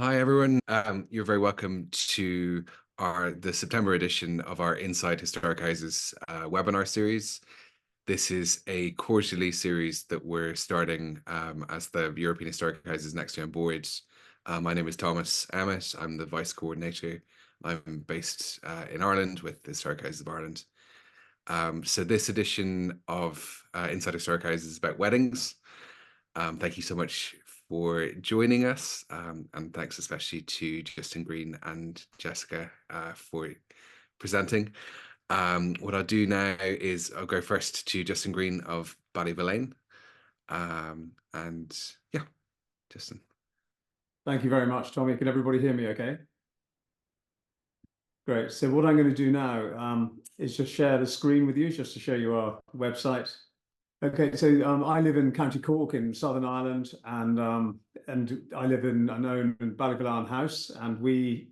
Hi everyone. You're very welcome to the September edition of our Inside Historic Houses webinar series. This is a quarterly series that we're starting as the European Historic Houses NextGen board. My name is Thomas Emmett. I'm the vice coordinator. I'm based in Ireland with the Historic Houses of Ireland. So this edition of Inside Historic Houses is about weddings. Thank you so much for joining us, and thanks especially to Justin Green and Jessica for presenting. What I'll do now is I'll go first to Justin Green of Ballyvolane. And yeah, Justin. Thank you very much, Tommy. Can everybody hear me okay? Great. So what I'm going to do now is just share the screen with you, just to show you our website. Okay, so I live in County Cork in Southern Ireland, and I live in an own Ballyvolane house, and we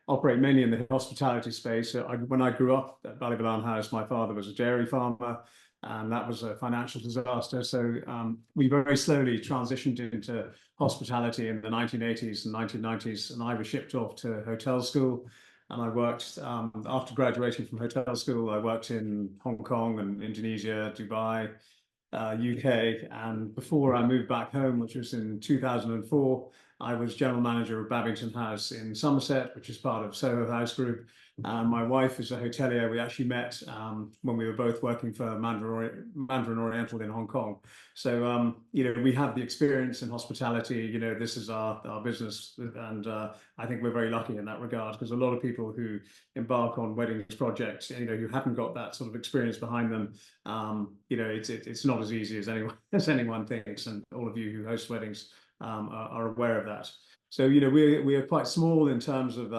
operate mainly in the hospitality space. So when I grew up at Ballyvolane house, my father was a dairy farmer, and that was a financial disaster. So we very slowly transitioned into hospitality in the 1980s and 1990s, and I was shipped off to hotel school. And I worked, after graduating from hotel school, I worked in Hong Kong and Indonesia, Dubai, UK. And before I moved back home, which was in 2004, I was general manager of Babington House in Somerset, which is part of Soho House Group. My wife is a hotelier. We actually met when we were both working for Mandarin Oriental in Hong Kong. So, we have the experience in hospitality. This is our business. And I think we're very lucky in that regard, because a lot of people who embark on weddings projects, who haven't got that sort of experience behind them, it's not as easy as anyone thinks. And all of you who host weddings are aware of that. So, we are quite small in terms of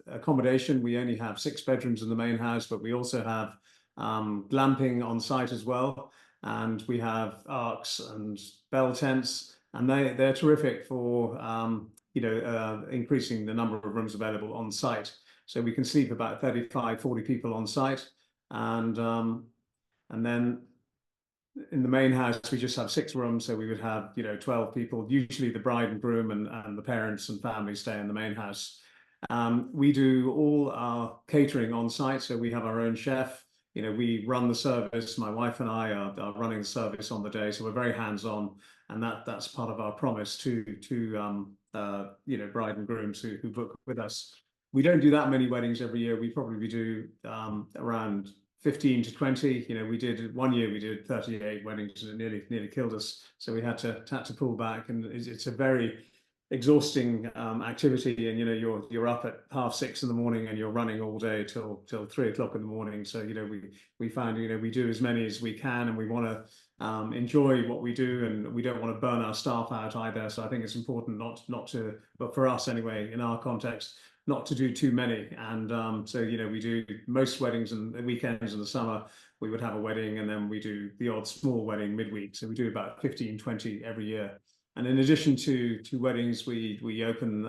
accommodation. We only have 6 bedrooms in the main house, but we also have glamping on site as well. And we have arcs and bell tents, and they're terrific for, increasing the number of rooms available on site. So we can sleep about 35, 40 people on site. And then in the main house, we just have 6 rooms, so we would have 12 people. Usually the bride and groom and the parents and family stay in the main house. We do all our catering on site, so we have our own chef. We run the service. My wife and I are running the service on the day, so we're very hands-on, and that's part of our promise to bride and grooms who book with us. We don't do that many weddings every year. We probably do around 15 to 20. We did 1 year, we did 38 weddings, and it nearly killed us. So we had to pull back, and it's a very exhausting activity. And you're up at 6:30 in the morning, and you're running all day till 3 o'clock in the morning. So we find we do as many as we can, and we want to enjoy what we do, and we don't want to burn our staff out either. So I think it's important not to, but for us anyway, in our context, not to do too many. And so we do most weddings and weekends in the summer. We would have a wedding, and then we do the odd small wedding midweek. So we do about 15, 20 every year. And in addition to weddings, we open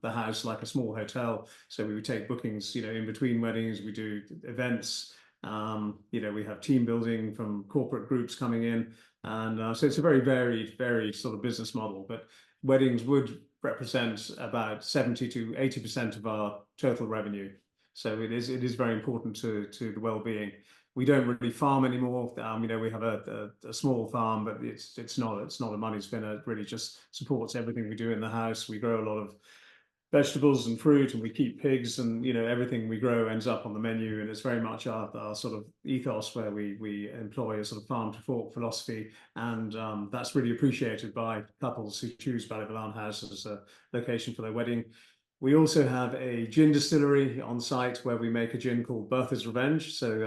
the house like a small hotel. So we would take bookings in between weddings. We do events. We have team building from corporate groups coming in. And so it's a very varied, very sort of business model. But weddings would represent about 70 to 80% of our total revenue. So it is very important to the well-being. We don't really farm anymore. We have a small farm, but it's not a money spinner. It really just supports everything we do in the house. We grow a lot of vegetables and fruit, and we keep pigs, and everything we grow ends up on the menu. And it's very much our sort of ethos, where we employ a sort of farm to fork philosophy, and that's really appreciated by couples who choose Ballyvolane House as a location for their wedding. We also have a gin distillery on site where we make a gin called Bertha's Revenge. So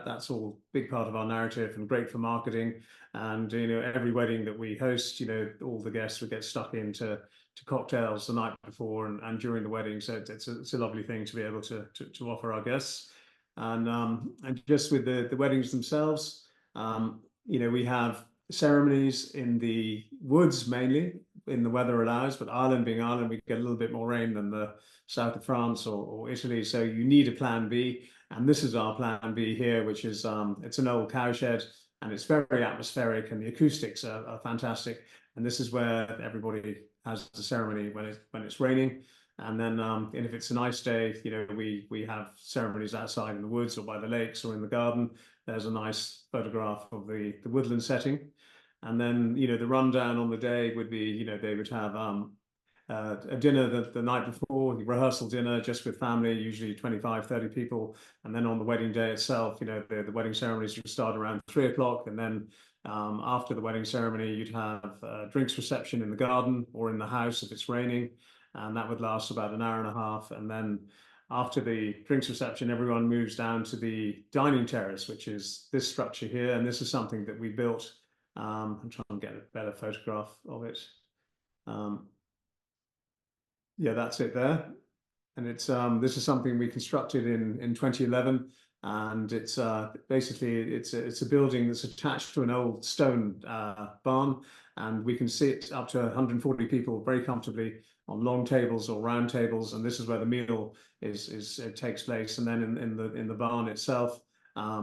that's all big part of our narrative and great for marketing. And every wedding that we host, all the guests would get stuck into cocktails the night before and during the wedding. So it's a lovely thing to be able to offer our guests. And just with the weddings themselves, we have ceremonies in the woods mainly, in the weather allows, but Ireland being Ireland, we get a little bit more rain than the south of France or Italy. So you need a plan B. And this is our plan B here, which is it's an old cowshed. and it's very atmospheric, and the acoustics are fantastic. And this is where everybody has the ceremony when it's raining. And then, and if it's a nice day, we have ceremonies outside in the woods or by the lakes or in the garden. There's a nice photograph of the woodland setting. And then, the rundown on the day would be, they would have a dinner the night before, the rehearsal dinner just with family, usually 25, 30 people. And then on the wedding day itself, the wedding ceremonies would start around 3 o'clock. And then after the wedding ceremony, you'd have a drinks reception in the garden or in the house if it's raining. And that would last about an hour and a half. And then after the drinks reception, everyone moves down to the dining terrace, which is this structure here. And this is something that we built. I'm trying to get a better photograph of it. Yeah, that's it there. And it's this is something we constructed in 2011, and it's basically it's a building that's attached to an old stone barn, and we can sit up to 140 people very comfortably on long tables or round tables, and this is where the meal it takes place. And then in the barn itself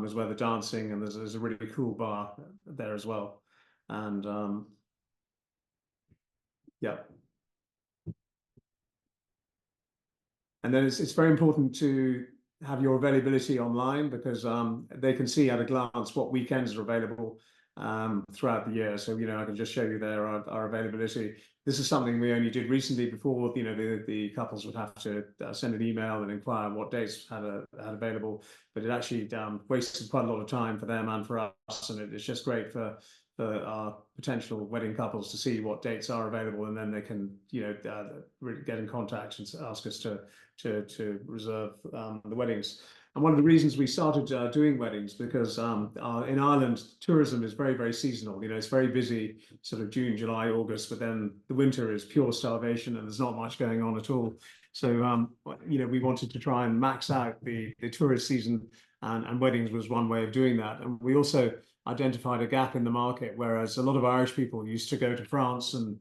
is where the dancing, and there's a really cool bar there as well. And yeah. And then it's very important to have your availability online, because they can see at a glance what weekends are available throughout the year. So, I can just show you there our availability. This is something we only did recently. Before, the couples would have to send an email and inquire what dates had available, but it actually wasted quite a lot of time for them and for us. And it's just great for our potential wedding couples to see what dates are available, and then they can, really get in contact and ask us to reserve the weddings. And one of the reasons we started doing weddings, because in Ireland, tourism is very, very seasonal. It's very busy, sort of June, July, August, but then the winter is pure starvation and there's not much going on at all. So, we wanted to try and max out the tourist season, and weddings was one way of doing that. And we also identified a gap in the market, whereas a lot of Irish people used to go to France and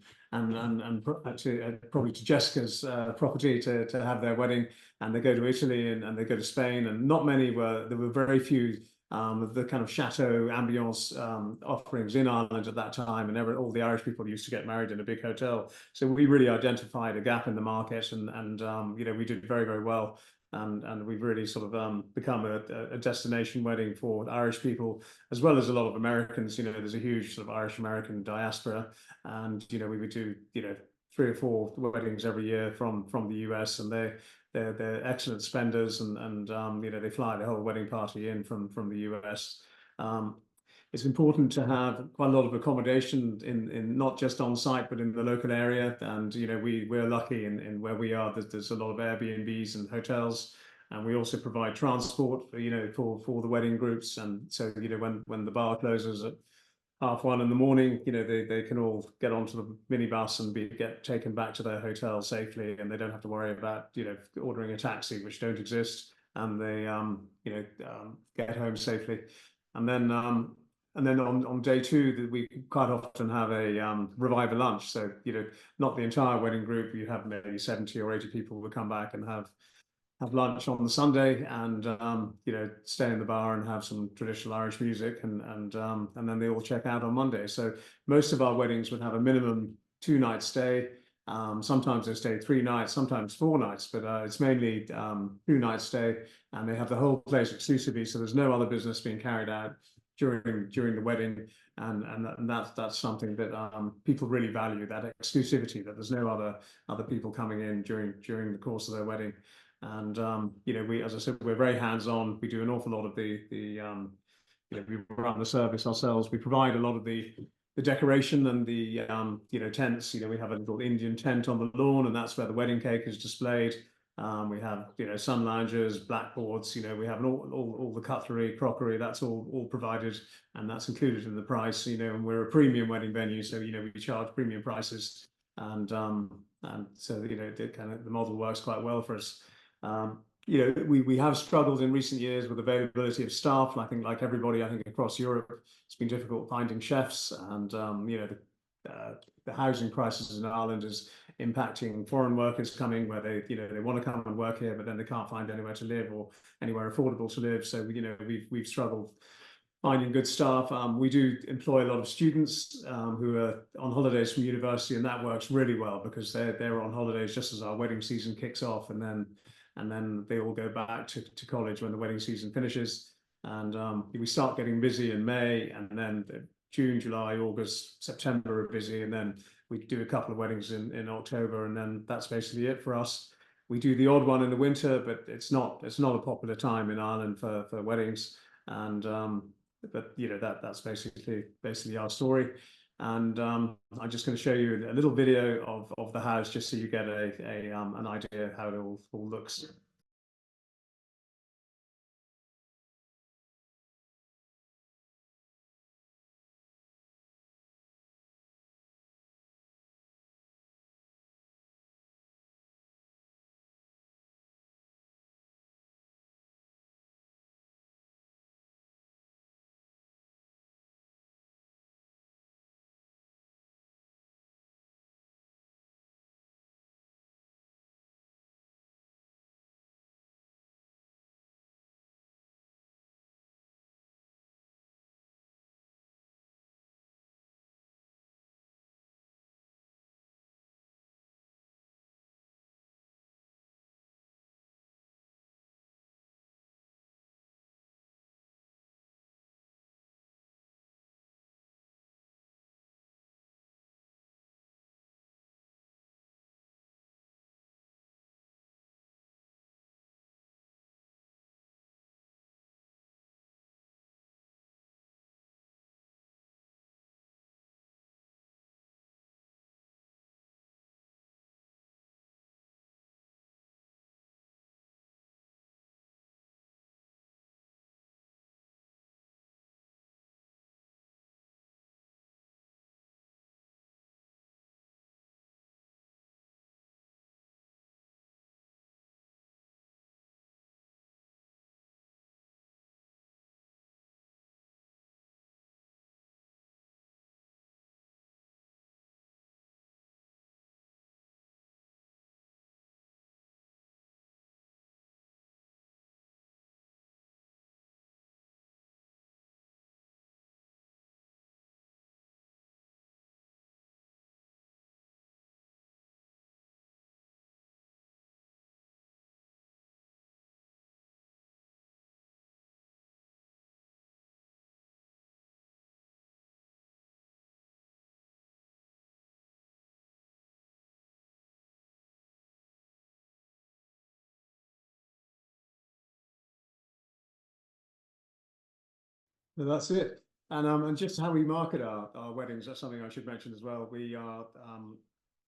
probably to Jessica's property to have their wedding, and they go to Italy and they go to Spain, and there were very few of the kind of chateau ambiance offerings in Ireland at that time, and all the Irish people used to get married in a big hotel. So we really identified a gap in the market, and we did very, very well. And we've really sort of become a destination wedding for Irish people, as well as a lot of Americans. There's a huge sort of Irish-American diaspora, and we would do 3 or 4 weddings every year from the US, and they're excellent spenders, and they fly the whole wedding party in from the US. It's important to have quite a lot of accommodation in not just on site, but in the local area. And we're lucky in where we are. There's a lot of Airbnbs and hotels, and we also provide transport for the wedding groups. And so when the bar closes at 1:30 in the morning, they can all get onto the minibus and get taken back to their hotel safely, and they don't have to worry about ordering a taxi, which don't exist, and they get home safely. And then on day 2, we quite often have a revival lunch. So, not the entire wedding group. You have maybe 70 or 80 people who come back and have lunch on the Sunday, and stay in the bar and have some traditional Irish music, and then they all check out on Monday. So most of our weddings would have a minimum 2-night stay. Sometimes they stay 3 nights, sometimes 4 nights, but it's mainly 2-night stay, and they have the whole place exclusively. So there's no other business being carried out during the wedding, and that's something that people really value, that exclusivity, that there's no other people coming in during the course of their wedding. And we, as I said, we're very hands-on. We do an awful lot of we run the service ourselves. We provide a lot of the decoration and the tents. We have a little Indian tent on the lawn, and that's where the wedding cake is displayed. We have sun loungers, blackboards. We have all the cutlery, crockery. That's all provided, and that's included in the price. And we're a premium wedding venue, so we charge premium prices, and so the model works quite well for us. We have struggled in recent years with availability of staff. I think, like everybody, I think across Europe, it's been difficult finding chefs, and the housing crisis in Ireland is impacting foreign workers coming, where they want to come and work here, but then they can't find anywhere to live or anywhere affordable to live. So we've struggled finding good staff. We do employ a lot of students who are on holidays from university, and that works really well because they're on holidays just as our wedding season kicks off, and then they all go back to college when the wedding season finishes. And we start getting busy in May, and then June, July, August, September are busy, and then we do a couple of weddings in October, and then that's basically it for us. We do the odd one in the winter, but it's not a popular time in Ireland for weddings. And but that's basically our story. And I'm just going to show you a little video of the house just so you get an idea how it all looks. So that's it. And just how we market our weddings, that's something I should mention as well. We are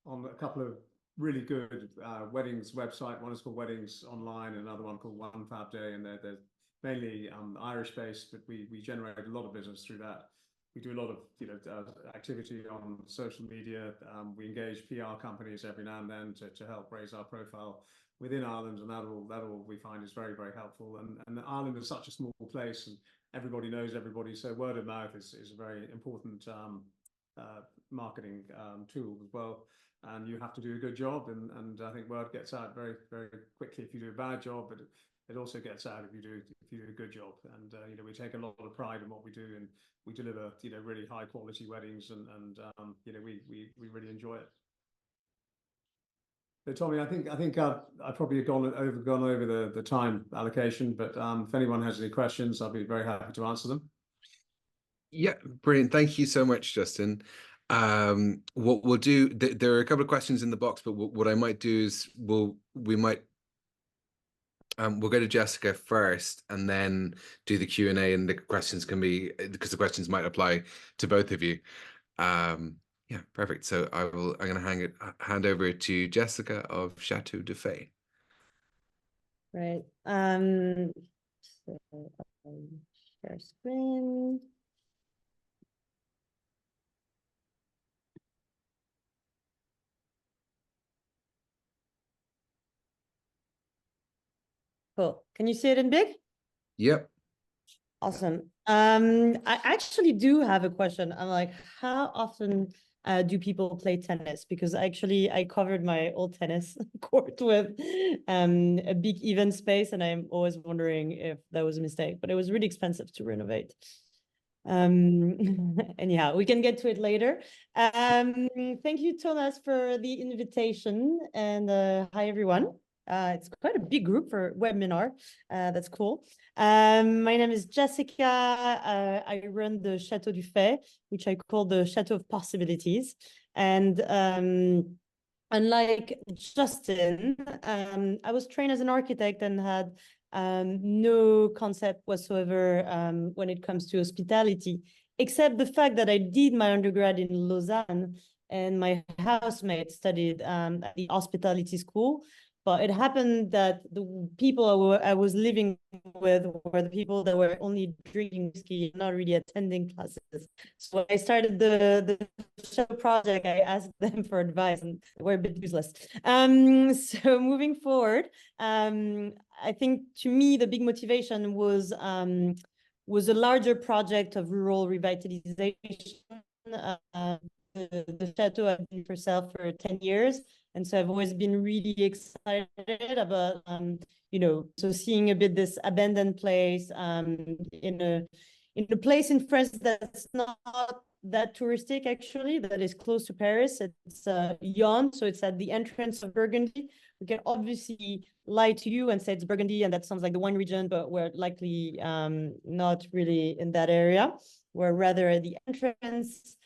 on a couple of really good weddings website. One is called Weddings Online, another one called One Fab Day, and they're mainly Irish based, but we generate a lot of business through that. We do a lot of activity on social media. We engage PR companies every now and then to help raise our profile within Ireland, and that all we find is very, very helpful. And Ireland is such a small place, and everybody knows everybody, so word of mouth is a very important marketing tool as well. And you have to do a good job, and I think word gets out very, very quickly if you do a bad job, but it also gets out if you do a good job. And we take a lot of pride in what we do, and we deliver really high quality weddings, and we really enjoy it. So Tommy, I think I've probably gone over the time allocation, but if anyone has any questions, I'll be very happy to answer them. Yeah, brilliant. Thank you so much, Justin. What we'll do, there are a couple of questions in the box, but what I might do is we'll go to Jessica first and then do the Q&A, and the questions can be, because the questions might apply to both of you. Yeah, perfect. So I'm going to hand over to Jessica of Château de Fay. Right. So share screen. Cool. Can you see it in big? Yep. Awesome. I actually do have a question. I'm like, how often do people play tennis? Because I covered my old tennis court with a big event space, and I'm always wondering if that was a mistake, but it was really expensive to renovate. Anyhow, we can get to it later. Thank you, Thomas, for the invitation, and hi, everyone. It's quite a big group for webinar. That's cool. My name is Jessica. I run the Château du Fait, which I call the Château of Possibilities. And unlike Justin, I was trained as an architect and had no concept whatsoever when it comes to hospitality, except the fact that I did my undergrad in Lausanne and my housemate studied at the hospitality school. But it happened that the people I was living with were the people that were only drinking whiskey, not really attending classes. So when I started the show project, I asked them for advice and they were a bit useless. So moving forward, I think to me, the big motivation was a larger project of rural revitalization. The chateau I've been for sale for 10 years. And so I've always been really excited about, so seeing a bit this abandoned place in a place in France that's not that touristic, actually, that is close to Paris. It's Yonne, so it's at the entrance of Burgundy. We can obviously lie to you and say it's Burgundy, and that sounds like the wine region, but we're likely not really in that area. We're rather at the entrance.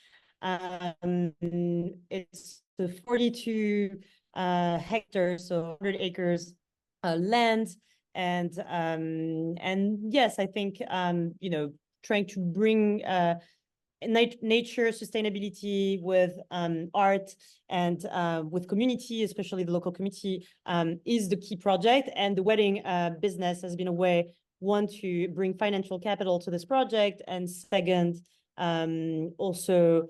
It's the 42 hectares, so 100 acres land, and yes, I think trying to bring nature sustainability with art and with community, especially the local community, is the key project. And the wedding business has been a way, one, to bring financial capital to this project, and second, also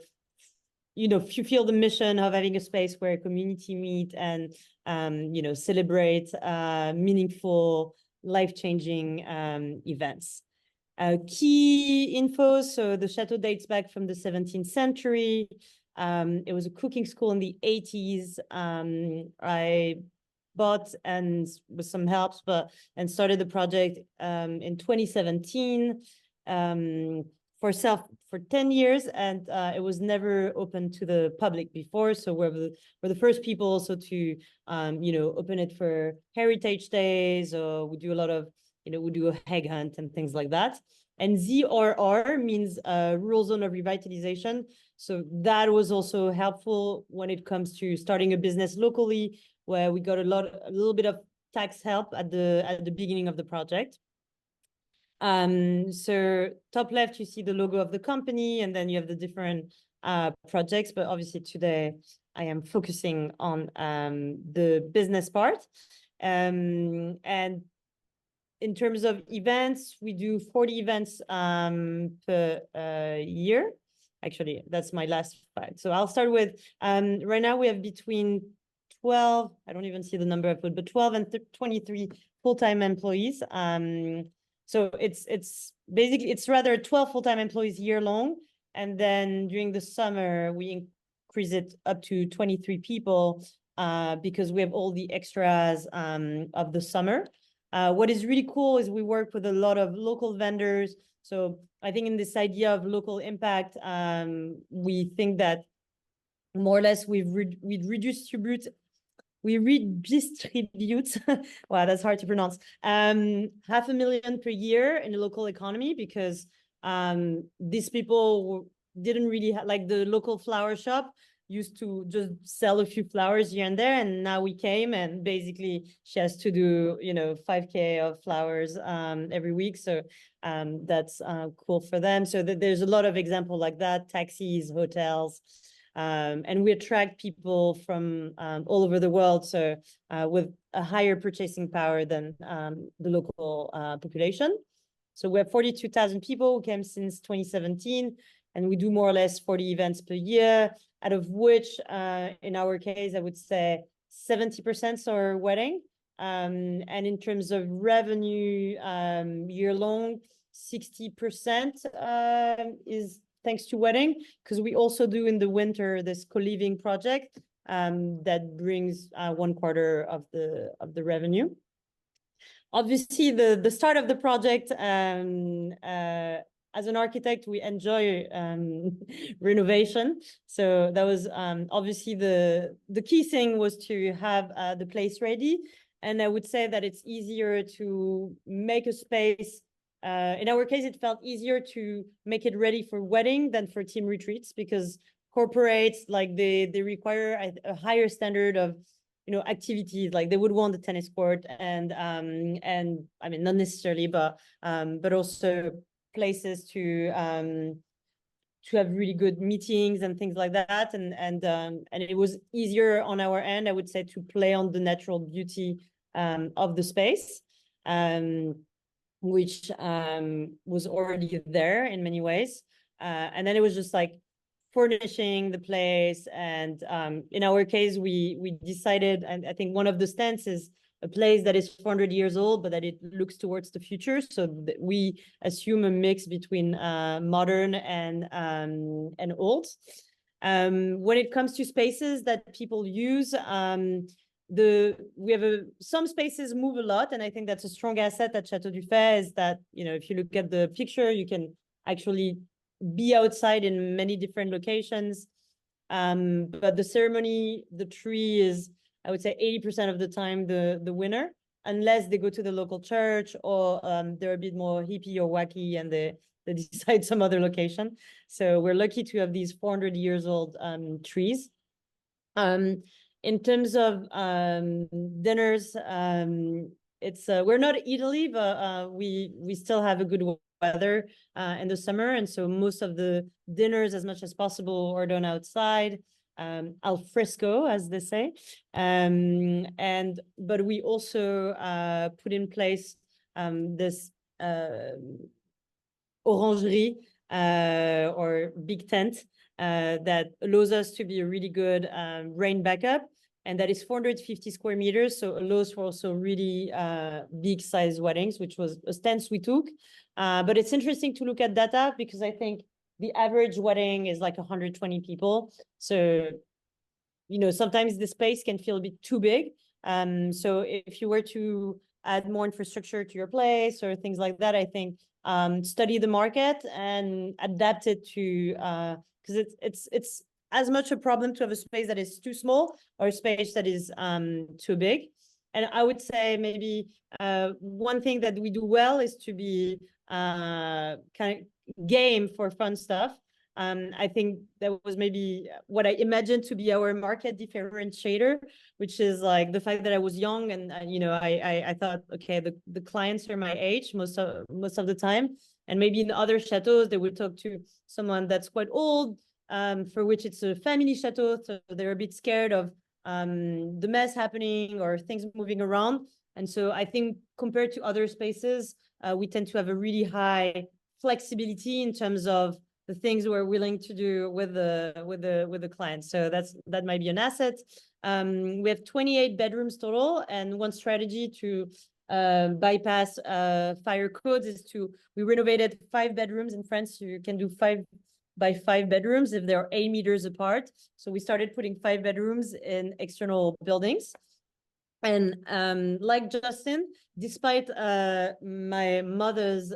fulfill the mission of having a space where community meet and celebrate meaningful, life-changing events. Key info, so the chateau dates back from the 17th century. It was a cooking school in the 80s. I bought, and with some helps, and started the project in 2017 for 10 years, and it was never open to the public before. So we're the first people also to open it for heritage days, or we do a lot of we do a hag hunt and things like that. And ZRR means Rural Zone of Revitalization. So that was also helpful when it comes to starting a business locally, where we got a little bit of tax help at the beginning of the project. So top left, you see the logo of the company, and then you have the different projects. But obviously today I am focusing on the business part. And in terms of events, we do 40 events per year. Actually, that's my last slide. So I'll start with, right now we have between 12, I don't even see the number I put, but 12 and 23 full-time employees. So it's basically, it's rather 12 full-time employees year long. And then during the summer, we increase it up to 23 people because we have all the extras of the summer. What is really cool is we work with a lot of local vendors. So I think in this idea of local impact, we think that more or less we redistribute, wow, that's hard to pronounce, 500,000 per year in the local economy, because these people didn't really like the local flower shop used to just sell a few flowers here and there, and now we came, and basically she has to do 5K of flowers every week. So that's cool for them. So there's a lot of examples like that, taxis, hotels, and we attract people from all over the world, so with a higher purchasing power than the local population. So we have 42,000 people who came since 2017, and we do more or less 40 events per year, out of which, in our case, I would say 70% are wedding. And in terms of revenue, year long, 60% is thanks to wedding, because we also do in the winter this co-living project that brings 1/4 of the revenue. Obviously, the start of the project, as an architect, we enjoy renovation. So that was obviously the key thing was to have the place ready. And I would say that it's easier to make a space. In our case, it felt easier to make it ready for wedding than for team retreats, because corporates, like they require a higher standard of, you know, activities. Like they would want a tennis court and I mean, not necessarily, but also places to have really good meetings and things like that. And it was easier on our end, I would say, to play on the natural beauty of the space, which was already there in many ways. And then it was just like furnishing the place. And in our case, we decided, and I think one of the stance is a place that is 400 years old, but that it looks towards the future. So we assume a mix between modern and old. When it comes to spaces that people use, we have some spaces move a lot, and I think that's a strong asset at Château du Fait, is that, you know, if you look at the picture, you can actually be outside in many different locations. But the ceremony, the tree is, I would say, 80% of the time the winner, unless they go to the local church or they're a bit more hippie or wacky and they decide some other location. So we're lucky to have these 400 years old trees. In terms of dinners, it's we're not Italy, but we still have a good weather in the summer, and so most of the dinners, as much as possible, are done outside, al fresco, as they say. But we also put in place this orangerie or big tent that allows us to be a really good rain backup, and that is 450 square meters, so allows for also really big size weddings, which was a stance we took. But it's interesting to look at data, because I think the average wedding is like 120 people. So, you know, sometimes the space can feel a bit too big. So if you were to add more infrastructure to your place or things like that, I think study the market and adapt it to, because it's as much a problem to have a space that is too small or a space that is too big. And I would say maybe one thing that we do well is to be kind of game for fun stuff. I think that was maybe what I imagined to be our market differentiator, which is like the fact that I was young and you know, I thought, okay, the clients are my age most of the time, and maybe in other chateaus they would talk to someone that's quite old, for which it's a family chateau, so they're a bit scared of the mess happening or things moving around. And so I think compared to other spaces, we tend to have a really high flexibility in terms of the things we're willing to do with the clients. So that might be an asset. We have 28 bedrooms total, and one strategy to bypass fire codes is we renovated 5 bedrooms in France. So you can do 5 by 5 bedrooms if they're 8 meters apart. So we started putting 5 bedrooms in external buildings. And like Justin, despite my mother's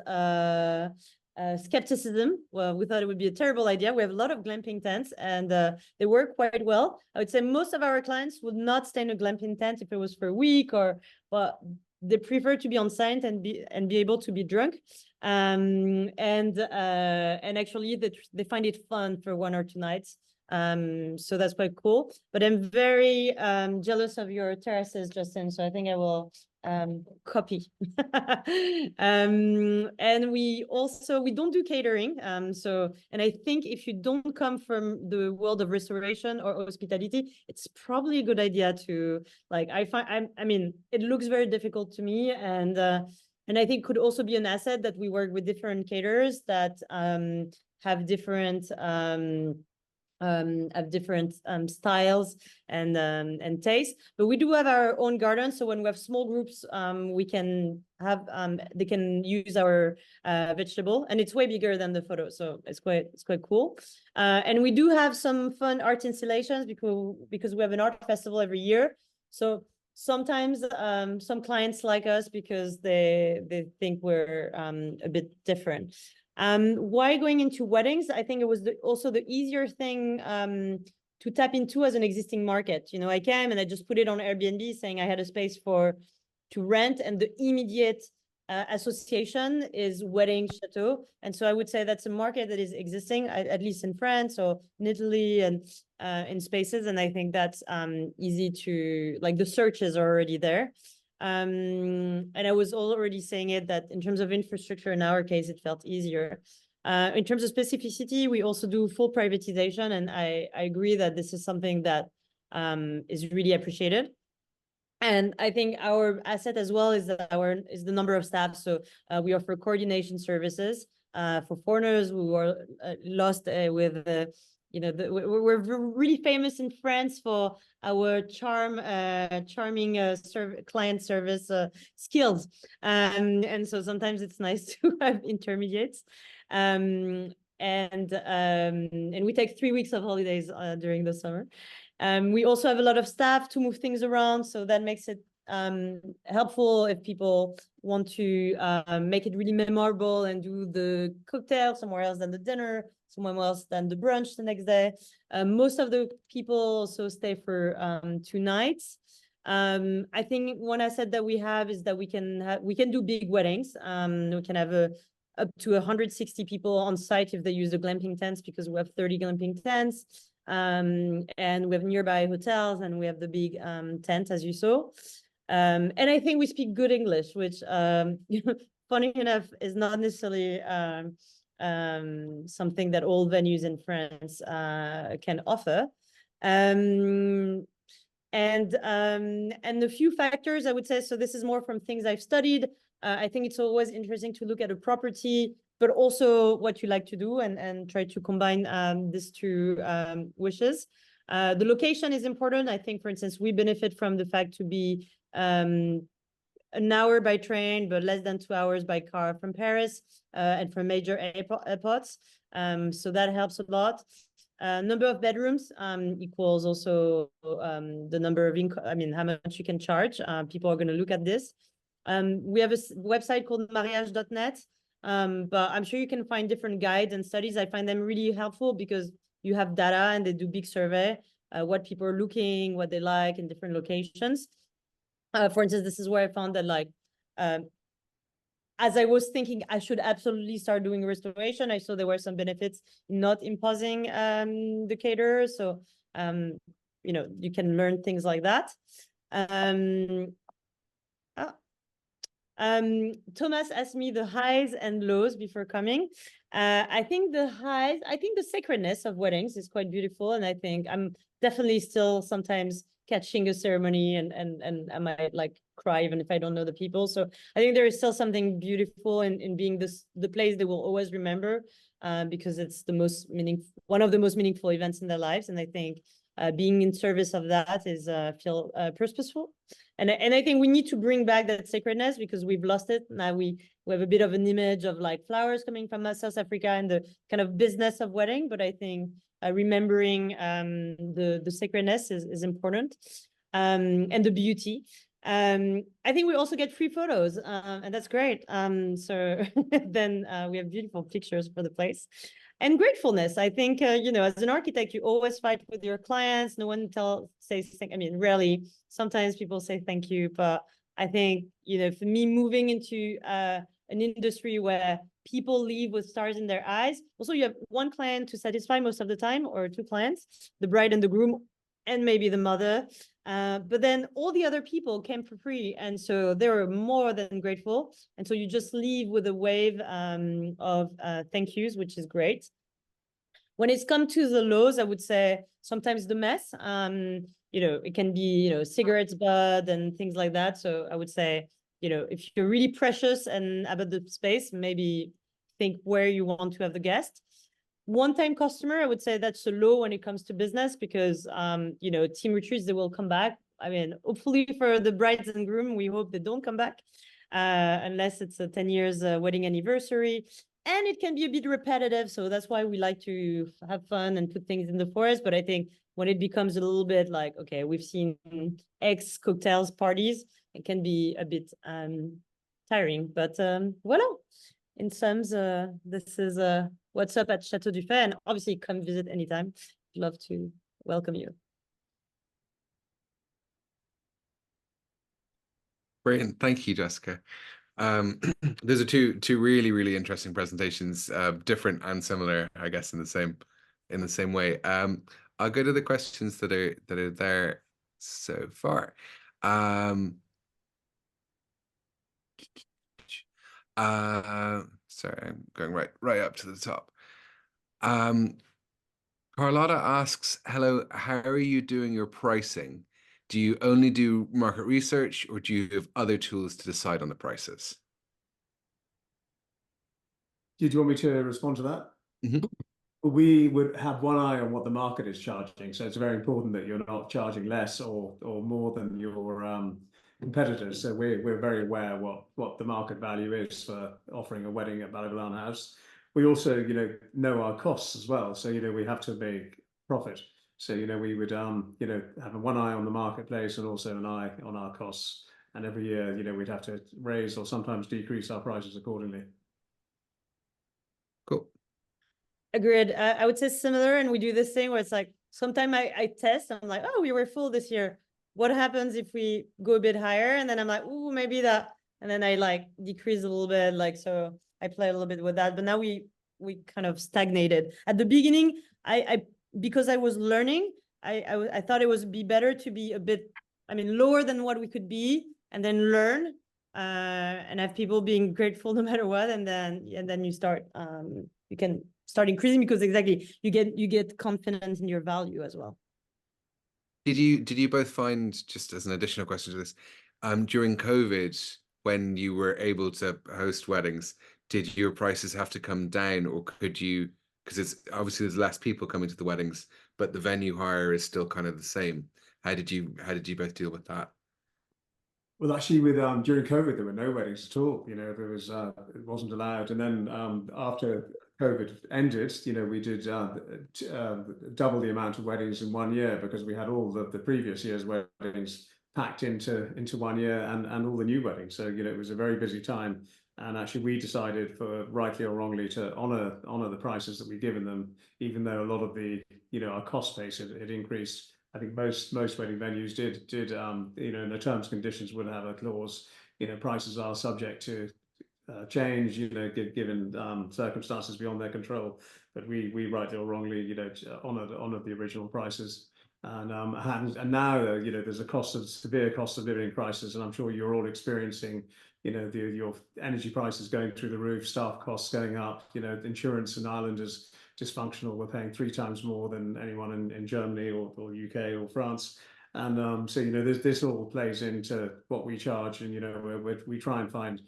skepticism, well, we thought it would be a terrible idea. We have a lot of glamping tents, and they work quite well. I would say most of our clients would not stay in a glamping tent if it was for a week, but they prefer to be on site and be able to be drunk. And actually they find it fun for 1 or 2 nights. So that's quite cool. But I'm very jealous of your terraces, Justin. So I think I will copy. And we don't do catering. And I think if you don't come from the world of restoration or hospitality, it's probably a good idea to, like, I mean, it looks very difficult to me, and I think could also be an asset that we work with different caterers that have different styles and tastes. But we do have our own garden, so when we have small groups, we can have they can use our vegetable, and it's way bigger than the photo, so it's quite cool. And we do have some fun art installations because we have an art festival every year. So sometimes some clients like us because they think we're a bit different. Why going into weddings? I think it was also the easier thing to tap into as an existing market. You know, I came and I just put it on Airbnb saying I had a space to rent, and the immediate association is wedding Château. And so I would say that's a market that is existing, at least in France or in Italy and in spaces. And I think that's easy to, like, the searches are already there. And I was already saying it, that in terms of infrastructure, in our case, it felt easier. In terms of specificity, we also do full privatization. And I agree that this is something that is really appreciated. And I think our asset as well is the number of staff. So we offer coordination services for foreigners who are lost with we're really famous in France for our charming client service skills. And so sometimes it's nice to have intermediates. And we take 3 weeks of holidays during the summer. We also have a lot of staff to move things around, so that makes it helpful if people want to make it really memorable and do the cocktail somewhere else than the dinner, somewhere else than the brunch the next day. Most of the people also stay for 2 nights. I think one asset that we have is that we can do big weddings. We can have up to 160 people on site if they use the glamping tents, because we have 30 glamping tents. And we have nearby hotels, and we have the big tent, as you saw. And I think we speak good English, which funny enough is not necessarily something that all venues in France can offer. And the few factors I would say, so this is more from things I've studied. I think it's always interesting to look at a property, but also what you like to do, and try to combine these two wishes. The location is important. I think, for instance, we benefit from the fact to be an hour by train, but less than 2 hours by car from Paris and from major airports. So that helps a lot. Number of bedrooms equals also the number of income, how much you can charge. People are going to look at this. We have a website called mariage.net. But I'm sure you can find different guides and studies. I find them really helpful because you have data and they do big survey, what people are looking, what they like in different locations. For instance, this is where I found that, like, as I was thinking I should absolutely start doing restoration, I saw there were some benefits not imposing the caterers. So, you can learn things like that. Thomas asked me the highs and lows before coming. I think the sacredness of weddings is quite beautiful. And I think I'm definitely still sometimes catching a ceremony and I might like cry even if I don't know the people. So I think there is still something beautiful in being the place they will always remember, because it's one of the most meaningful events in their lives. And I think being in service of that is feel purposeful. And I think we need to bring back that sacredness, because we've lost it. Now we have a bit of an image of like flowers coming from South Africa and the kind of business of wedding. But I think remembering the sacredness is important, and the beauty. I think we also get free photos, and that's great. So then we have beautiful pictures for the place. And gratefulness. I think, as an architect, you always fight with your clients. No one says, rarely. Sometimes people say thank you. But I think, for me, moving into an industry where people leave with stars in their eyes. Also, you have one client to satisfy most of the time, or 2 clients, the bride and the groom, and maybe the mother. But then all the other people came for free. And so they were more than grateful. And so you just leave with a wave of thank yous, which is great. When it's come to the lows, I would say sometimes the mess, it can be, cigarettes butt and things like that. So I would say, if you're really precious and about the space, maybe think where you want to have the guest. One-time customer, I would say that's a low when it comes to business, because, team retreats, they will come back. Hopefully for the brides and groom, we hope they don't come back, unless it's a 10 years wedding anniversary. And it can be a bit repetitive. So that's why we like to have fun and put things in the forest. But I think when it becomes a little bit like, okay, we've seen X cocktails parties, it can be a bit tiring. But voilà. in sums, this is what's up at Château du Fait, and obviously come visit anytime. Love to welcome you. Brilliant. Thank you, Jessica. Those are two really interesting presentations, different and similar, I guess, in the same way. I'll go to the questions that are there so far. Sorry, I'm going right up to the top. Carlotta asks, hello, how are you doing your pricing? Do you only do market research, or do you have other tools to decide on the prices? Do you want me to respond to that? Mhm. We would have one eye on what the market is charging. So it's very important that you're not charging less or more than your competitors. So we're very aware what the market value is for offering a wedding at Ballyvolane House. We also, know our costs as well. So, we have to make profit. So, we would, have one eye on the marketplace and also an eye on our costs. And every year, we'd have to raise or sometimes decrease our prices accordingly. Cool. Agreed. I would say similar, and we do this thing where it's like sometimes I test. I'm like, oh, we were full this year. What happens if we go a bit higher? And then I'm like, oh, maybe that. And then I like decrease a little bit, like so. I play a little bit with that, but now we kind of stagnated. At the beginning, I because I was learning, I thought it would be better to be a bit, lower than what we could be, and then learn, and have people being grateful no matter what, and then you start, you can start increasing because exactly you get confidence in your value as well. Did you both find, just as an additional question to this, during COVID, when you were able to host weddings, did your prices have to come down, or could you, because it's obviously there's less people coming to the weddings, but the venue hire is still kind of the same. How did you both deal with that? Well, actually, with during COVID, there were no weddings at all. There was it wasn't allowed. And then after COVID ended, we did double the amount of weddings in 1 year because we had all the previous year's weddings packed into 1 year and all the new weddings. So it was a very busy time. And actually, we decided, for rightly or wrongly, to honor the prices that we'd given them, even though a lot of the our cost base had increased. I think most wedding venues did in the terms and conditions would have a clause, prices are subject to change, given circumstances beyond their control. But we rightly or wrongly, honored the original prices. And now, there's a severe cost of living crisis, and I'm sure you're all experiencing, your energy prices going through the roof, staff costs going up, insurance in Ireland is dysfunctional. We're paying 3 times more than anyone in Germany or UK or France. And so, this all plays into what we charge, and, we try and find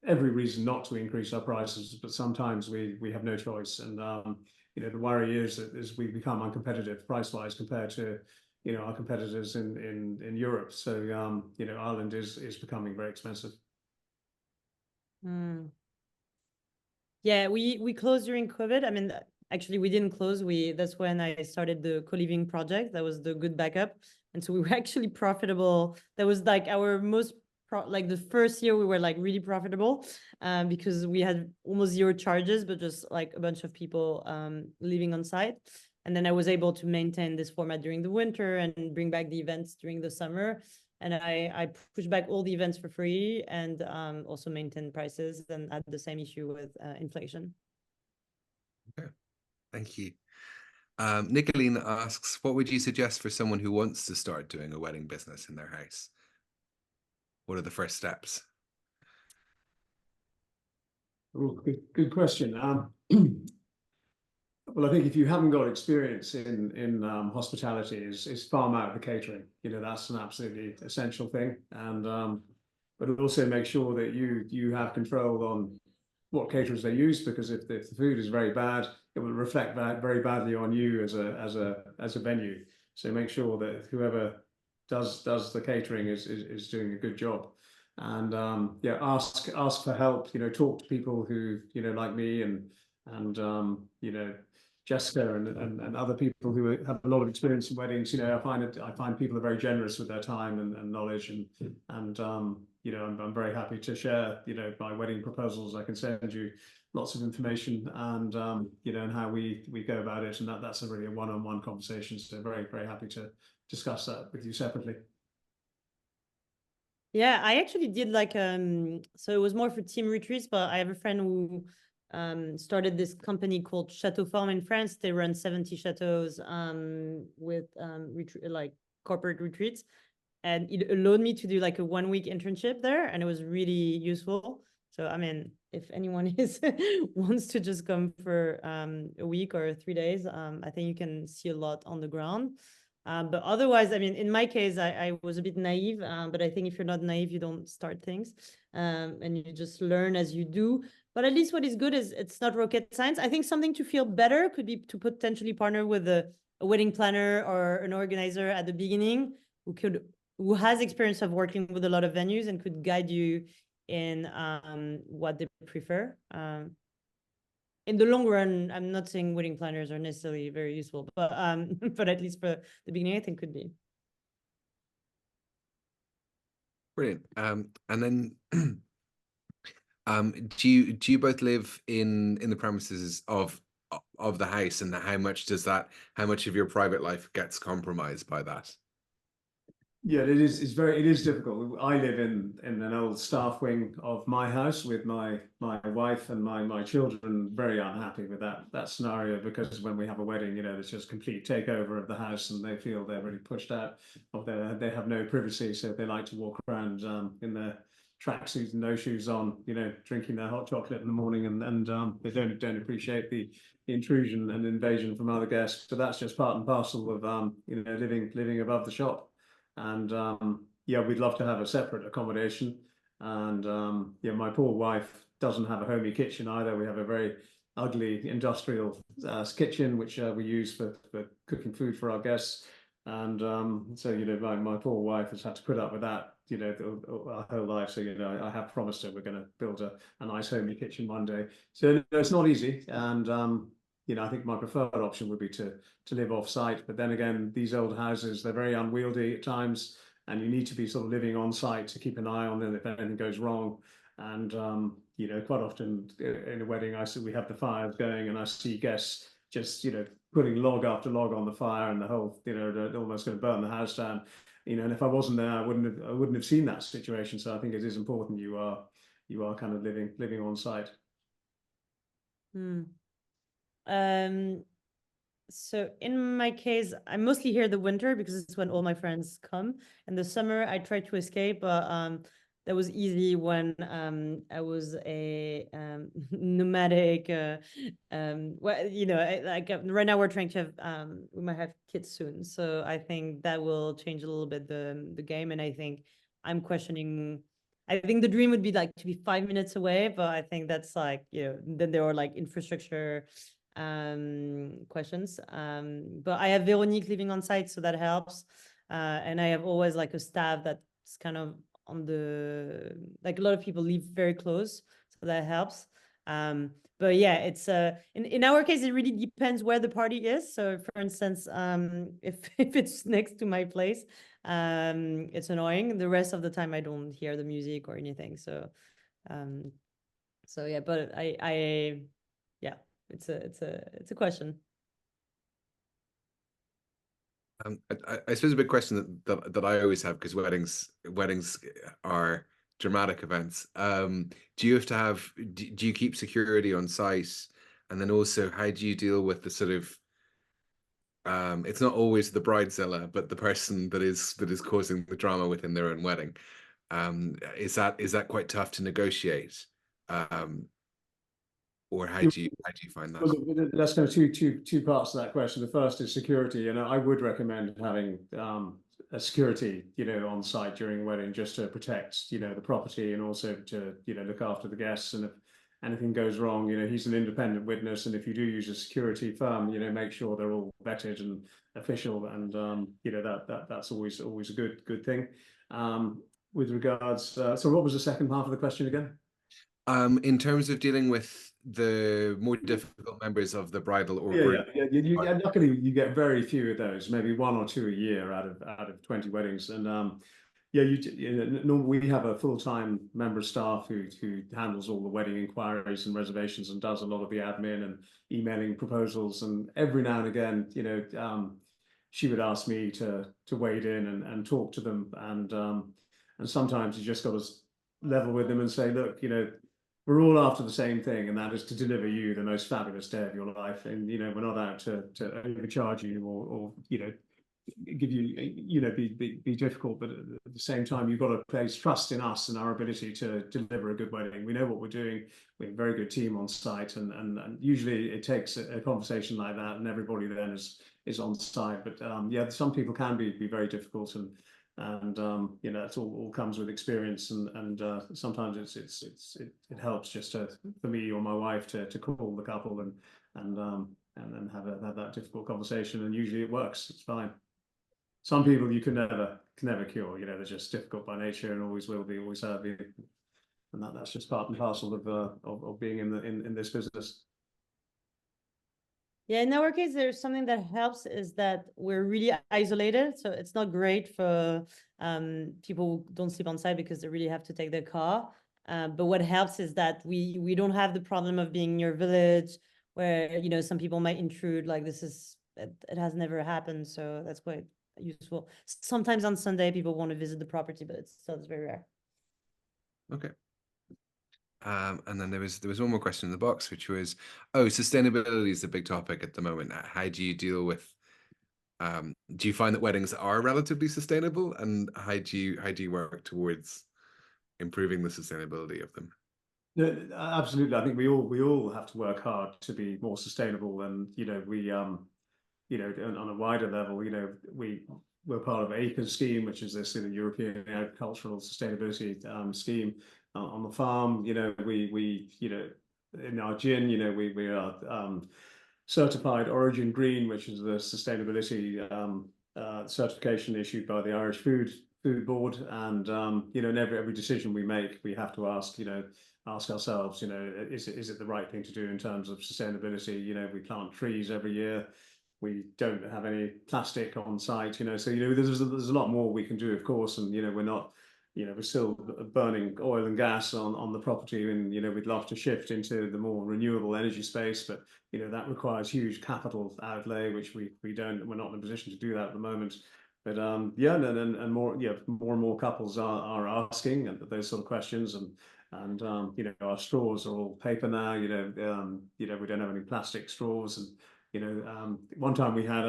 every reason not to increase our prices, but sometimes we have no choice. And, the worry is that as we become uncompetitive price-wise compared to, our competitors in Europe. So, Ireland is becoming very expensive. Yeah, we closed during COVID. Actually, we didn't close. That's when I started the co-living project. That was the good backup, and so we were actually profitable. That was like our most like the first year we were like really profitable, because we had almost 0 charges, but just like a bunch of people living on site. And then I was able to maintain this format during the winter and bring back the events during the summer. And I pushed back all the events for free, and also maintain prices, and had the same issue with inflation. Okay. Thank you. Nicolene asks, what would you suggest for someone who wants to start doing a wedding business in their house? What are the first steps? Oh, good question. Well, I think if you haven't got experience in hospitality, is farm out the catering. That's an absolutely essential thing. And but also make sure that you have control on what caterers they use, because if the food is very bad, it will reflect very badly on you as a venue. So make sure that whoever does the catering is doing a good job. And ask for help. Talk to people who like me, and Jessica and other people who have a lot of experience in weddings. You know, I find people are very generous with their time and knowledge, and you know, I'm very happy to share, you know, my wedding proposals. I can send you lots of information, and you know, and how we go about it, and that's really a one-on-one conversation. So very happy to discuss that with you separately. Yeah, I actually did like so it was more for team retreats, but I have a friend who started this company called Château in France. They run 70 chateaus with like corporate retreats, and it allowed me to do like a 1 week internship there, and it was really useful. So I mean, if anyone is wants to just come for a week or 3 days, I think you can see a lot on the ground. But otherwise, I mean, in my case, I was a bit naive, but I think if you're not naive, you don't start things, and you just learn as you do. But at least what is good is it's not rocket science. I think something to feel better could be to potentially partner with a wedding planner or an organizer at the beginning who has experience of working with a lot of venues and could guide you in what they prefer. In the long run, I'm not saying wedding planners are necessarily very useful, but but at least for the beginning, I think could be. Brilliant. And then do you both live in the premises of the house, and how much of your private life gets compromised by that? Yeah, it is difficult. I live in an old staff wing of my house with my wife and my children. Very unhappy with that scenario, because when we have a wedding, you know, there's just complete takeover of the house, and they feel they're really pushed out of they have no privacy, so they like to walk around in their tracksuits and no shoes on, you know, drinking their hot chocolate in the morning, and they don't appreciate the intrusion and invasion from other guests. So that's just part and parcel of you know, living above the shop. And yeah, we'd love to have a separate accommodation. And yeah, my poor wife doesn't have a homey kitchen either. We have a very ugly industrial kitchen, which we use for cooking food for our guests. And so, you know, my poor wife has had to put up with that, you know, our whole life. So, you know, I have promised her we're going to build a nice homey kitchen one day. So it's not easy. And you know, I think my preferred option would be to live off site. But then again, these old houses, they're very unwieldy at times, and you need to be sort of living on site to keep an eye on them if anything goes wrong. And you know, quite often in a wedding, I see we have the fires going, and I see guests just, you know, putting log after log on the fire, and the whole, you know, they're almost going to burn the house down. You know, and if I wasn't there, I wouldn't have seen that situation. So I think it is important you are kind of living on site. So in my case, I mostly here the winter because it's when all my friends come. In the summer, I try to escape, but that was easy when I was a nomadic. Well, you know, like right now we're trying to have we might have kids soon, so I think that will change a little bit the game. And I think I'm questioning. I think the dream would be like to be 5 minutes away, but I think that's like, you know, then there are like infrastructure questions. But I have Veronique living on site, so that helps. And I have always like a staff that's kind of on the, like a lot of people live very close, so that helps. But yeah, it's in our case, it really depends where the party is. So for instance, if it's next to my place, it's annoying. The rest of the time I don't hear the music or anything. So yeah, but I yeah, it's a question. I suppose a big question that I always have, because weddings are dramatic events. Do you have to have, do you keep security on site? And then also, how do you deal with the sort of, it's not always the bridezilla, but the person that is causing the drama within their own wedding. Is that quite tough to negotiate? Or how do you find that? Well, that's kind of two parts to that question. The first is security. You know, I would recommend having a security, you know, on site during a wedding, just to protect, you know, the property, and also to, you know, look after the guests. And if anything goes wrong, you know, he's an independent witness, and if you do use a security firm, you know, make sure they're all vetted and official, and you know, that's always a good thing. With regards, so what was the second half of the question again? In terms of dealing with the more difficult members of the bridal or Yeah, groom? luckily, you get very few of those, maybe 1 or 2 a year out of 20 weddings. And yeah, we have a full-time member of staff who handles all the wedding inquiries and reservations and does a lot of the admin and emailing proposals. And every now and again, she would ask me to wade in and talk to them. And sometimes you just got to level with them and say, look, we're all after the same thing, and that is to deliver you the most fabulous day of your life. And we're not out to overcharge you or give you be difficult, but at the same time you've got to place trust in us and our ability to deliver a good wedding. We know what we're doing. We have a very good team on site, and usually it takes a conversation like that, and everybody then is on side. But yeah, some people can be very difficult, and that's all comes with experience, and sometimes it helps just for me or my wife to call the couple and then have that difficult conversation, and usually it works. It's fine. Some people you can never cure. They're just difficult by nature and always will be, always have been, and that's just part and parcel of being in this business. Yeah, in our case, there's something that helps is that we're really isolated. So it's not great for people who don't sleep on site because they really have to take their car. But what helps is that we don't have the problem of being near village where, some people might intrude. Like it has never happened. So that's quite useful. Sometimes on Sunday, people want to visit the property, but it's very rare. Okay. And then there was one more question in the box, which was, sustainability is a big topic at the moment. How do you deal with? Do you find that weddings are relatively sustainable, and how do you work towards improving the sustainability of them? No, absolutely. I think we all have to work hard to be more sustainable, and we on a wider level, we're part of ACRE scheme, which is this European agricultural sustainability scheme. On the farm, we in our gin, we are certified Origin Green, which is the sustainability certification issued by the Irish Food Board. And in every decision we make, we have to ask ourselves, is it the right thing to do in terms of sustainability? We plant trees every year. We don't have any plastic on site, so there's a lot more we can do, of course, and we're not, we're still burning oil and gas on the property, and we'd love to shift into the more renewable energy space, but that requires huge capital outlay, which we're not in a position to do that at the moment. But yeah, and more and more couples are asking those sort of questions, and our straws are all paper now. We don't have any plastic straws, and one time we had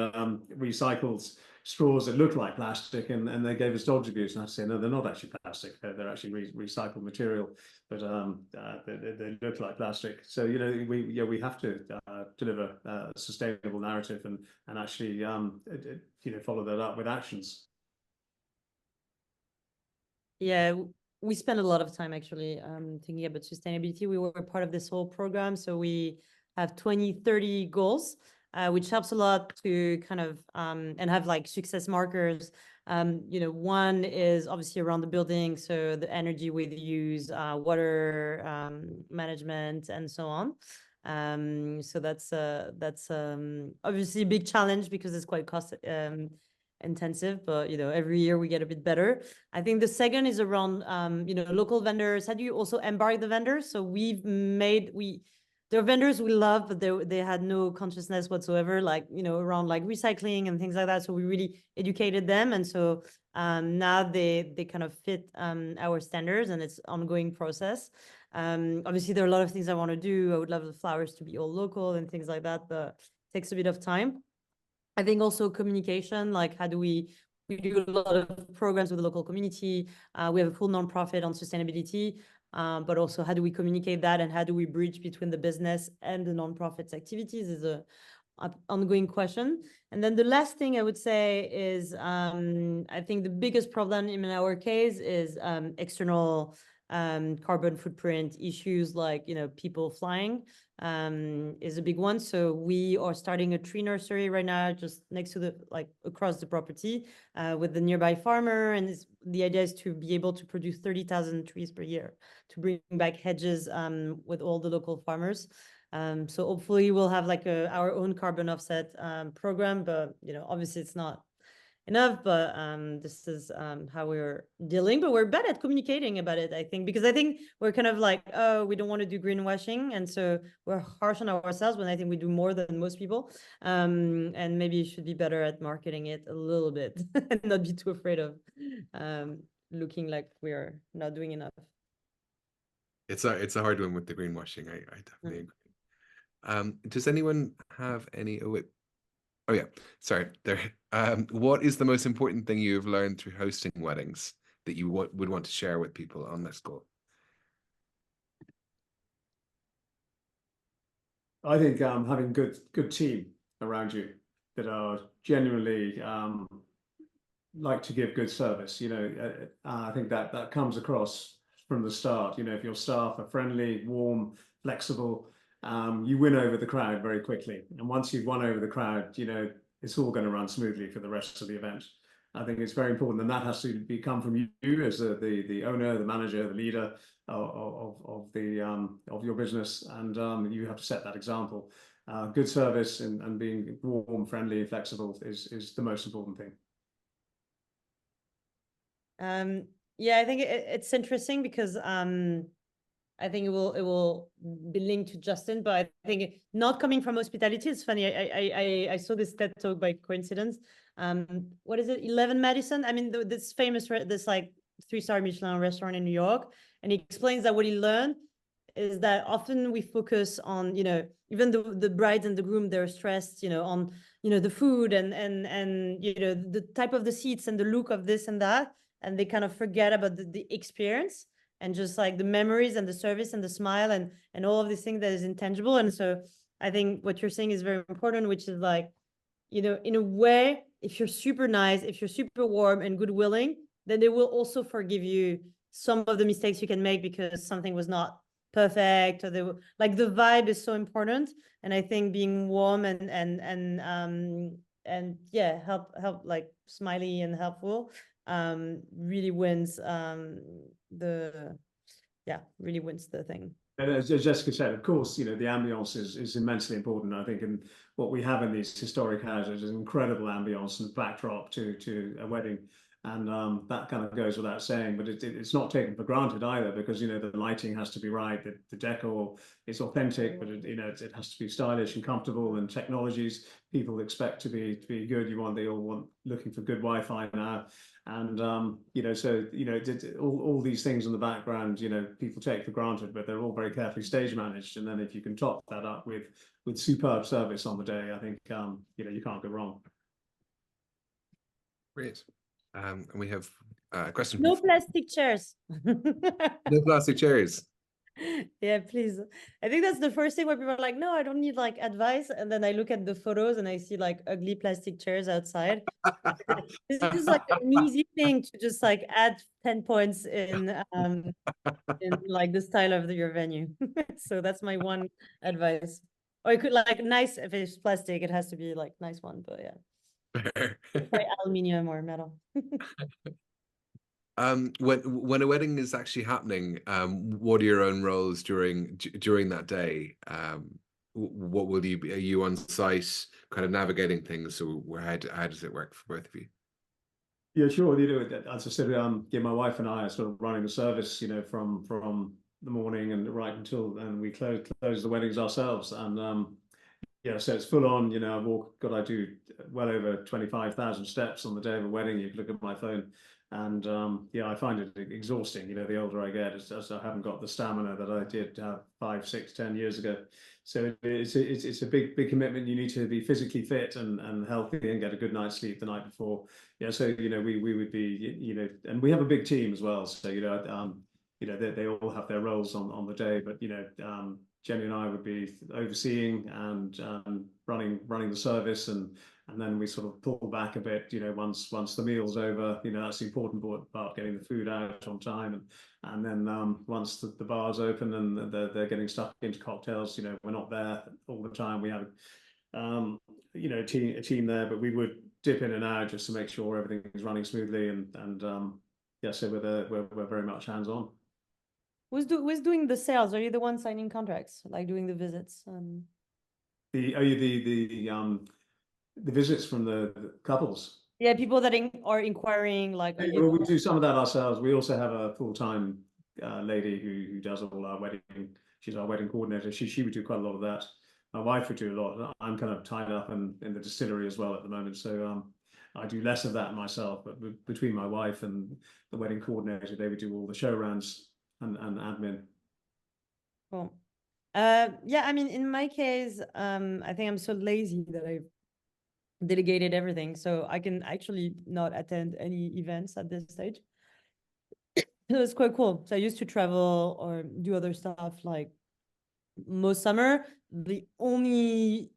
recycled straws that looked like plastic, and they gave us dodge abuse. And I said, no, they're not actually plastic. They're actually recycled material, but they look like plastic. So we have to deliver a sustainable narrative and actually follow that up with actions. Yeah, we spend a lot of time actually thinking about sustainability. We were part of this whole program, so we have 2030 goals, which helps a lot to kind of and have like success markers. One is obviously around the building, so the energy we use, water management, and so on. So that's obviously a big challenge because it's quite cost intensive, but every year we get a bit better. I think the second is around local vendors. How do you also embark the vendors? So there are vendors we love, but they had no consciousness whatsoever, like around like recycling and things like that. So we really educated them, and so now they kind of fit our standards, and it's an ongoing process. Obviously there are a lot of things I want to do. I would love the flowers to be all local and things like that, but it takes a bit of time. I think also communication, like how do we do a lot of programs with the local community. We have a full nonprofit on sustainability, but also how do we communicate that, and how do we bridge between the business and the nonprofit's activities is a ongoing question. And then the last thing I would say is I think the biggest problem in our case is external carbon footprint issues, like people flying. is a big one. So we are starting a tree nursery right now, just next to across the property, with the nearby farmer. And the idea is to be able to produce 30,000 trees per year to bring back hedges with all the local farmers. So hopefully we'll have our own carbon offset program, but obviously it's not enough, but this is how we're dealing. But we're bad at communicating about it, I think, because I think we're kind of like, oh, we don't want to do greenwashing, and so we're harsh on ourselves when I think we do more than most people. And maybe you should be better at marketing it a little bit and not be too afraid of looking like we're not doing enough. It's a hard one with the greenwashing. I definitely agree. Does anyone have any? Oh yeah, sorry. There. What is the most important thing you've learned through hosting weddings that you would want to share with people on this call? I think having good team around you that are genuinely like to give good service. I think that comes across from the start. If your staff are friendly, warm, flexible, you win over the crowd very quickly. And once you've won over the crowd, it's all going to run smoothly for the rest of the event. I think it's very important, and that has to come from you as the owner, the manager, the leader of your business, and you have to set that example. Good service and being warm, friendly, and flexible is the most important thing. Yeah, I think it's interesting because I think it will be linked to Justin, but I think not coming from hospitality, it's funny. I saw this TED talk by coincidence. What is it? 11 Madison. I mean, this famous, this 3-star Michelin restaurant in New York. And he explains that what he learned is that often we focus on, even the brides and the groom, they're stressed, on, the food and the type of the seats and the look of this and that. And they kind of forget about the experience and just the memories and the service and the smile and all of these things that is intangible. And so I think what you're saying is very important, which is in a way, if you're super nice, if you're super warm and good willing, then they will also forgive you some of the mistakes you can make because something was not perfect, or they were the vibe is so important. And I think being warm and yeah, help smiley and helpful really wins really wins the thing. And as Jessica said, of course, the ambience is immensely important, I think. And what we have in these historic houses is incredible ambience and backdrop to a wedding. And that kind of goes without saying, but it's not taken for granted either, because, the lighting has to be right, the decor is authentic, but it has to be stylish and comfortable, and technologies people expect to be good. They all want looking for good Wi-Fi now. And, so, all these things in the background, people take for granted, but they're all very carefully stage managed. And then if you can top that up with superb service on the day, I think, you can't go wrong. Great. And we have a question. No plastic chairs. No plastic chairs. Yeah, please. I think that's the first thing where people are like, no, I don't need advice. And then I look at the photos and I see ugly plastic chairs outside. This is an easy thing to just add 10 points in the style of your venue. So that's my one advice. Or you could nice, if it's plastic, it has to be nice one, but yeah. Like aluminium or metal. When a wedding is actually happening, what are your own roles during that day? What will you be? Are you on site, kind of navigating things, or how does it work for both of you? Yeah, sure. As I said, my wife and I are sort of running the service, from the morning and right until, and we close the weddings ourselves. And yeah, so it's full on. I do well over 25,000 steps on the day of a wedding. You can look at my phone. And I find it exhausting. The older I get, as I haven't got the stamina that I did 5, 6, 10 years ago. So it's a big commitment. You need to be physically fit and healthy and get a good night's sleep the night before. Yeah, so we would be and we have a big team as well. So they all have their roles on the day, but Jenny and I would be overseeing and running the service, and then we sort of pull back a bit, once the meal's over. That's the important part about getting the food out on time, and then once the bar's open and they're getting stuck into cocktails, we're not there all the time. We have a team there, but we would dip in and out just to make sure everything is running smoothly, and yeah, so we're very much hands on. Who's doing the sales? Are you the one signing contracts, like doing the visits? The visits from the couples. Yeah, people that are inquiring, like, are you... Well, we do some of that ourselves. We also have a full-time lady who does all our wedding. She's our wedding coordinator. She would do quite a lot of that. My wife would do a lot. I'm kind of tied up in the distillery as well at the moment, so I do less of that myself. But between my wife and the wedding coordinator, they would do all the show rounds and admin. Cool. Yeah, I mean, in my case, I think I'm so lazy that I've delegated everything, so I can actually not attend any events at this stage. So it's quite cool. So I used to travel or do other stuff like most summer. The only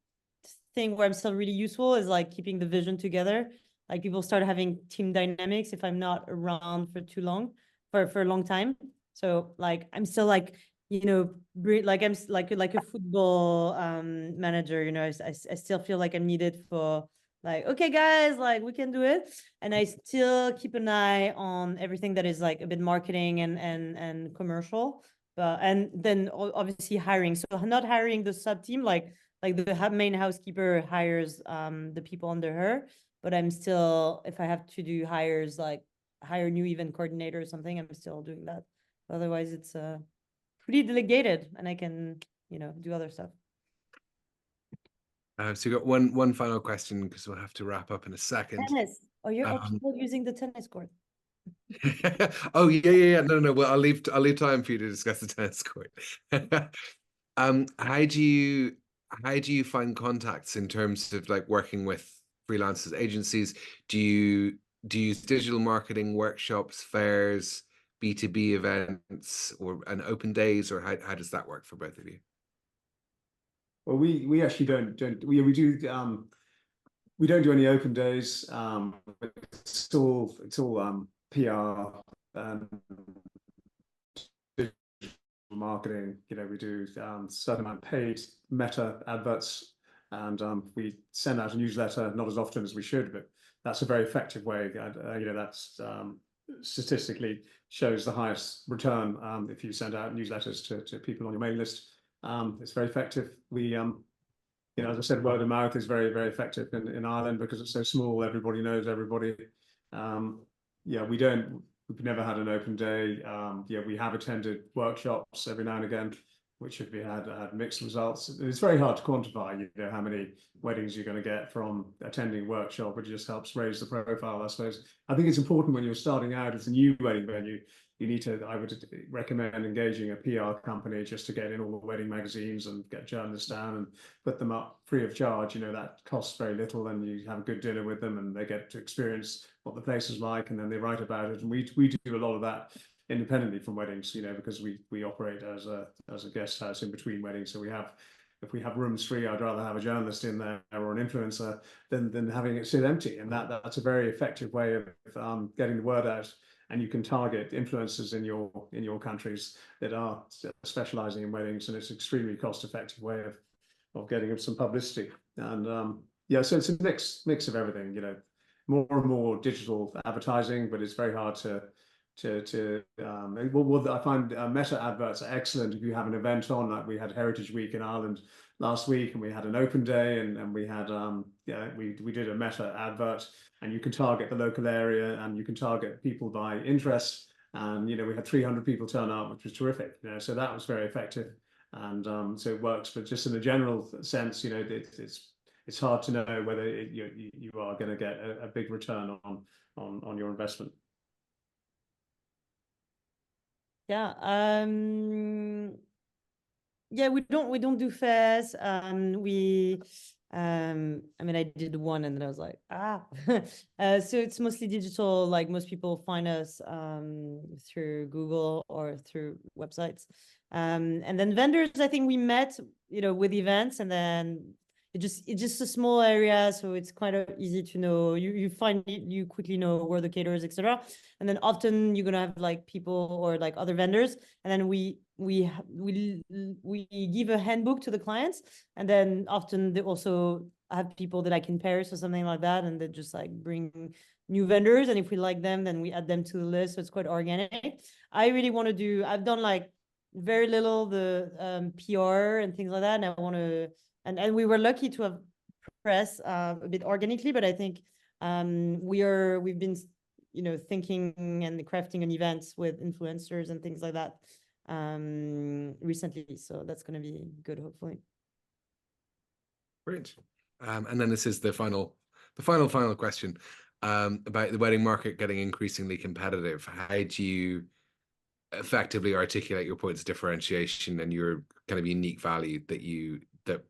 thing where I'm still really useful is like keeping the vision together. Like people start having team dynamics if I'm not around for too long, for a long time. So like I'm still like, like I'm like a football manager, I still feel like I'm needed for like, okay guys, like we can do it. And I still keep an eye on everything that is like a bit marketing and commercial. And then obviously hiring. So not hiring the sub team, like the main housekeeper hires the people under her, but I'm still, if I have to do hires, like hire new event coordinator or something, I'm still doing that. Otherwise it's pretty delegated and I can, do other stuff. So we've got one final question because we'll have to wrap up in a second. Tennis. Oh, are people using the tennis court? Oh yeah. No. Well, I'll leave time for you to discuss the tennis court. How do you find contacts in terms of like working with freelancers, agencies? Do you use digital marketing, workshops, fairs, B2B events, and open days, or how does that work for both of you? Well, we actually don't we do we don't do any open days. It's all PR and marketing. We do certain amount of paid meta adverts, and we send out a newsletter, not as often as we should, but that's a very effective way. That's statistically shows the highest return if you send out newsletters to people on your mailing list. It's very effective. We as I said, word of mouth is very, very effective in Ireland because it's so small. Everybody knows everybody. We've never had an open day. We have attended workshops every now and again, which have had mixed results. It's very hard to quantify, how many weddings you're going to get from attending workshop, which just helps raise the profile, I suppose. I think it's important when you're starting out as a new wedding venue, I would recommend engaging a PR company just to get in all the wedding magazines and get journalists down and put them up free of charge. That costs very little, and you have a good dinner with them and they get to experience what the place is like, and then they write about it. And we do a lot of that independently from weddings, because we operate as a guest house in between weddings. So if we have rooms free, I'd rather have a journalist in there or an influencer than having it sit empty. And that's a very effective way of getting the word out. And you can target influencers in your countries that are specializing in weddings, and it's an extremely cost-effective way of getting some publicity. And so it's a mix of everything. More and more digital advertising, but it's very hard to I find meta adverts are excellent if you have an event on. Like we had Heritage Week in Ireland last week, and we had an open day, and we had we did a meta advert, and you can target the local area and you can target people by interest. And we had 300 people turn up, which was terrific. So that was very effective, and so it works. But just in a general sense, it's hard to know whether you are going to get a big return on your investment. Yeah. Yeah, we don't do fairs. I mean, I did one and then I was like, so it's mostly digital. Like most people find us through Google or through websites. And then vendors, I think we met, with events, and then it's just a small area, so it's quite easy to know. You find it, you quickly know where the caterers, etc. And then often you're gonna have like people or like other vendors, and then we give a handbook to the clients, and then often they also have people that I can pair or something like that, and they just like bring new vendors, and if we like them, then we add them to the list. So it's quite organic. I really want to do. I've done like very little the PR and things like that, and I want to. And we were lucky to have press a bit organically, but I think we've been thinking and crafting an events with influencers and things like that recently, so that's going to be good, hopefully. Brilliant. And then this is the final question about the wedding market getting increasingly competitive. How do you effectively articulate your points of differentiation and your kind of unique value that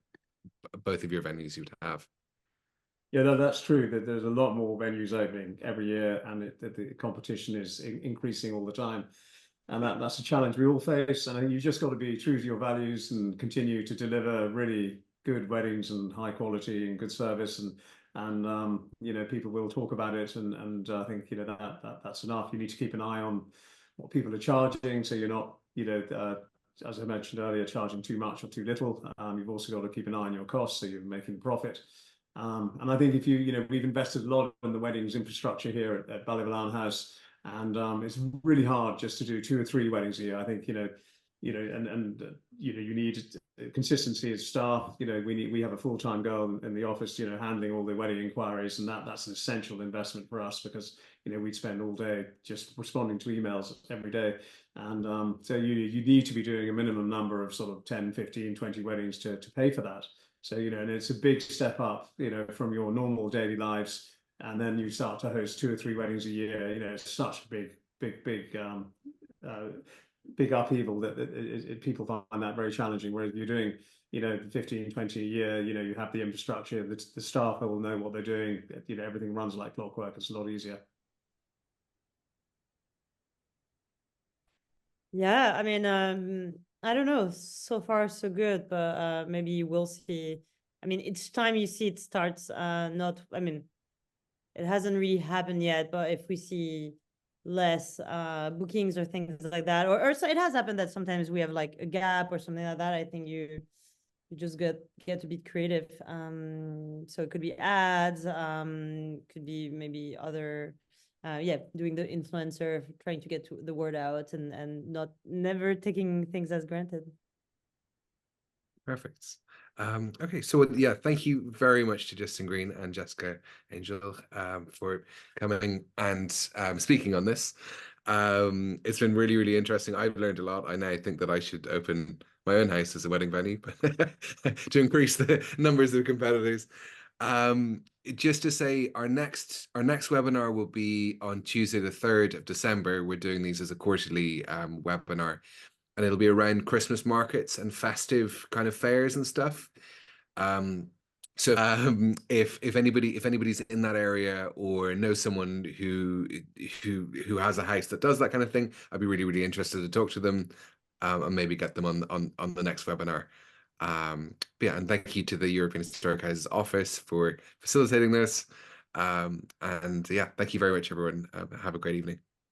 both of your venues would have? Yeah, that's true. That there's a lot more venues opening every year, and the competition is increasing all the time. And that's a challenge we all face. And I think you've just got to be true to your values and continue to deliver really good weddings and high quality and good service. And people will talk about it. And I think, that's enough. You need to keep an eye on what people are charging, so you're not, as I mentioned earlier, charging too much or too little. You've also got to keep an eye on your costs, so you're making profit. And I think if we've invested a lot in the weddings infrastructure here at Ballyvolane House, and it's really hard just to do 2 or 3 weddings a year. I think you need consistency as staff. We have a full-time girl in the office, handling all the wedding inquiries, and that's an essential investment for us, because we'd spend all day just responding to emails every day. And so you need to be doing a minimum number of sort of 10, 15, 20 weddings to pay for that. So, and it's a big step up, from your normal daily lives. And then you start to host 2 or 3 weddings a year. It's such a big upheaval that people find that very challenging. Whereas if you're doing, 15, 20 a year, you have the infrastructure, the staff will know what they're doing. Everything runs like clockwork. It's a lot easier. Yeah, I mean, I don't know. So far, so good, but maybe we'll see. I mean, each time you see it starts, not. I mean, it hasn't really happened yet, but if we see less bookings or things like that, or so it has happened that sometimes we have like a gap or something like that. I think you just get to be creative. So it could be ads, could be maybe other. Doing the influencer, trying to get the word out, and never taking things as granted. Perfect. Okay, so yeah, thank you very much to Justin Green and Jessica Angel for coming and speaking on this. It's been really, really interesting. I've learned a lot. I now think that I should open my own house as a wedding venue to increase the numbers of competitors. Just to say, our next webinar will be on Tuesday, the 3rd of December. We're doing these as a quarterly webinar, and it'll be around Christmas markets and festive kind of fairs and stuff. So if anybody's in that area or knows someone who has a house that does that kind of thing, I'd be really, really interested to talk to them and maybe get them on the next webinar. Yeah, and thank you to the European Historic Houses office for facilitating this. And yeah, thank you very much, everyone. Have a great evening.